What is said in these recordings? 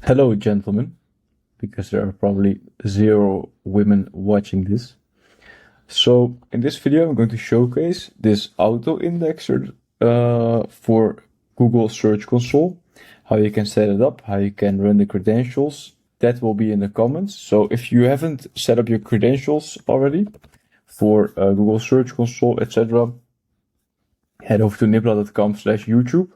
Hello, gentlemen, because there are probably 0 women watching this. So in this video, I'm going to showcase this auto indexer for Google Search Console, how you can set it up, how you can run the credentials. That will be in the comments. So if you haven't set up your credentials already for Google Search Console, etc., head over to nibla.com/YouTube.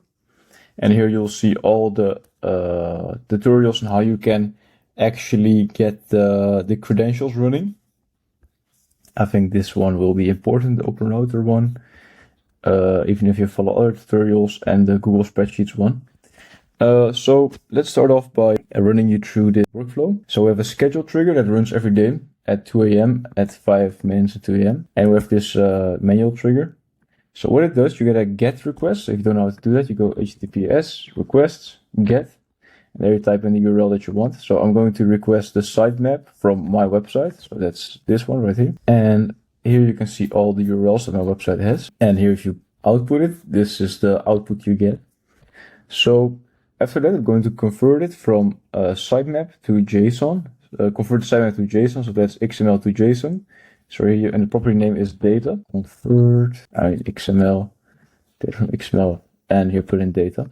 And here you'll see all the tutorials on how you can actually get the credentials running. I think this one will be important, the OpenRouter one, even if you follow other tutorials, and the Google Spreadsheets one. So let's start off by running you through the workflow. So we have a schedule trigger that runs every day at 2 a.m., at 5 minutes at 2 a.m. And we have this manual trigger. So what it does, you get a GET request. So if you don't know how to do that, you go HTTPS requests GET, and there you type in the URL that you want. So I'm going to request the sitemap from my website. So that's this one right here. And here you can see all the URLs that my website has. And here if you output it, this is the output you get. So after that, I'm going to convert it from sitemap to JSON. Convert the sitemap to JSON, so that's XML to JSON. So here, and the property name is data. Convert, XML, data from XML, and here put in data.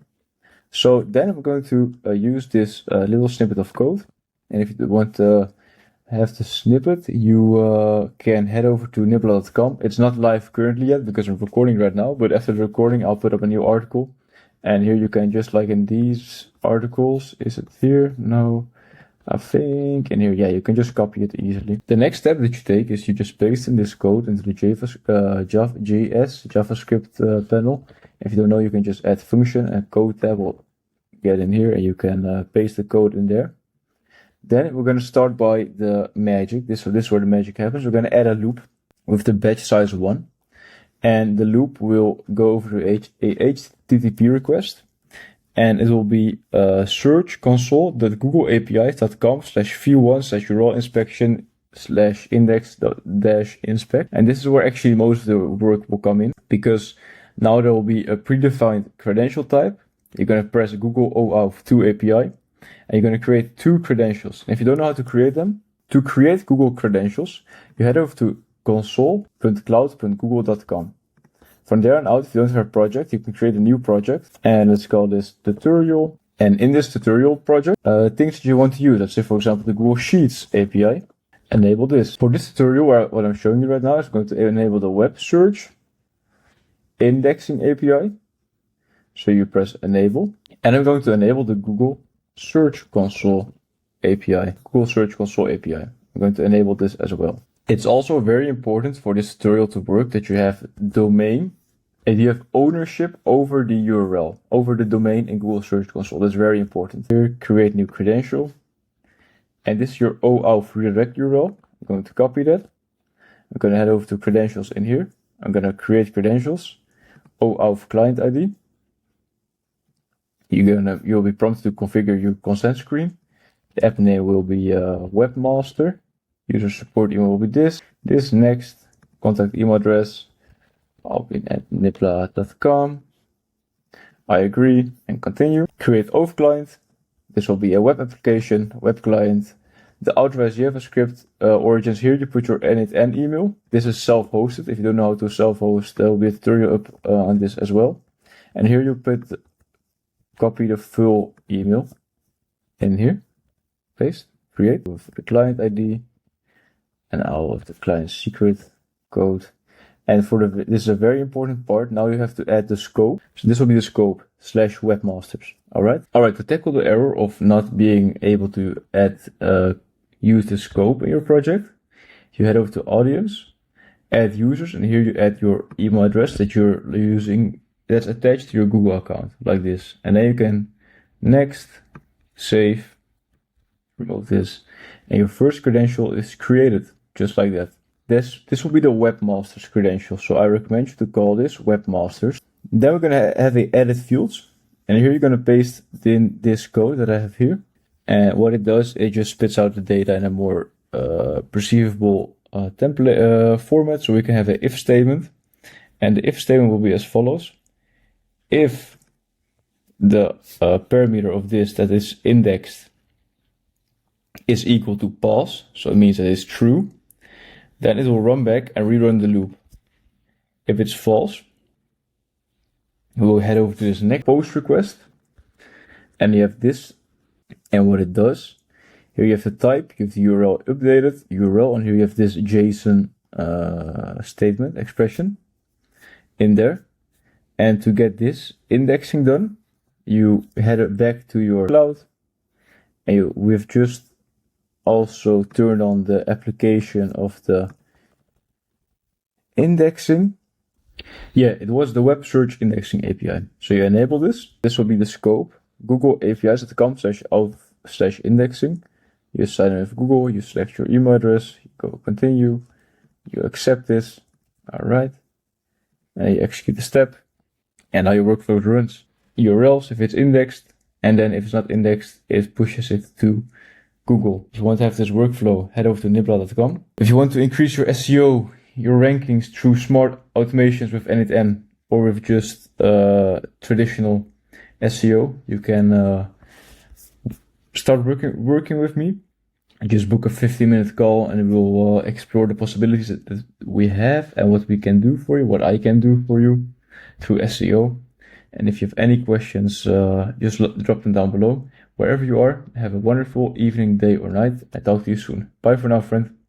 So then I'm going to use this little snippet of code. And if you want to have the snippet, you can head over to nibla.com. It's not live currently yet because I'm recording right now, but after the recording, I'll put up a new article. And here you can, just like in these articles, is it here? No. I think in here, yeah, you can just copy it easily. The next step that you take is you just paste in this code into the JavaScript panel. If you don't know, you can just add function and code tab will get in here, and you can paste the code in there. Then we're going to start by the magic. This is where the magic happens. We're going to add a loop with the batch size 1. And the loop will go over to a HTTP request. And it will be search console.googleapis.com/view1/URL inspection/index-inspect. And this is where actually most of the work will come in, because now there will be a predefined credential type. You're going to press Google OAuth2 API, and you're going to create 2 credentials. And if you don't know how to create them, to create Google credentials, you head over to console.cloud.google.com. From there on out, if you don't have a project, you can create a new project, and let's call this tutorial. And in this tutorial project, things that you want to use, let's say for example the Google Sheets API, enable this. For this tutorial, what I'm showing you right now is going to enable the web search indexing API. So you press enable, and I'm going to enable the Google Search Console API, Google Search Console API. I'm going to enable this as well. It's also very important for this tutorial to work that you have domain and you have ownership over the URL, over the domain in Google Search Console. That's very important. Here, create new credential. And this is your OAuth redirect URL. I'm going to copy that. I'm going to head over to credentials in here. I'm going to create credentials, OAuth client ID. You'll be prompted to configure your consent screen. The app name will be webmaster. User support email will be this next, contact email address, I'll be at nibla.com. I agree and continue. Create OAuth client. This will be a web application, web client. The authorized JavaScript origins, here you put your n8n email. This is self-hosted. If you don't know how to self-host, there will be a tutorial up on this as well. And here you copy the full email in here, paste, create with the client ID. And I'll have the client secret code. And this is a very important part. Now you have to add the scope. So this will be the scope /webmasters. Alright, to tackle the error of not being able to use the scope in your project, you head over to audience, add users, and here you add your email address that you're using that's attached to your Google account, like this. And then you can next, save, remove this, and your first credential is created. Just like that. This will be the webmaster's credential. So I recommend you to call this webmasters. Then we're going to have a edit fields. And here you're going to paste in this code that I have here. And what it does, it just spits out the data in a more perceivable template format. So we can have an if statement. And the if statement will be as follows. If the parameter of this that is indexed is equal to pause, so it means that it's true, then it will run back and rerun the loop. If it's false, we'll head over to this next post request, and you have this, and what it does. Here you have the type, you have the URL updated, URL, and here you have this JSON statement, expression in there. And to get this indexing done, you head back to your cloud, and we've just also turned on the application of the indexing. Yeah, it was the web search indexing API. So you enable this. This will be the scope. Google APIs.com/auth/indexing. You sign in with Google, you select your email address, you go continue, you accept this. All right. And you execute the step. And now your workflow runs. URLs if it's indexed, and then if it's not indexed, it pushes it to Google. If you want to have this workflow, head over to nibla.com. If you want to increase your SEO, your rankings through smart automations with n8n or with just traditional SEO, you can start working with me. Just book a 15-minute call and we'll explore the possibilities that we have and what we can do for you, what I can do for you through SEO. And if you have any questions, just drop them down below. Wherever you are, have a wonderful evening, day or night. I talk to you soon. Bye for now, friend.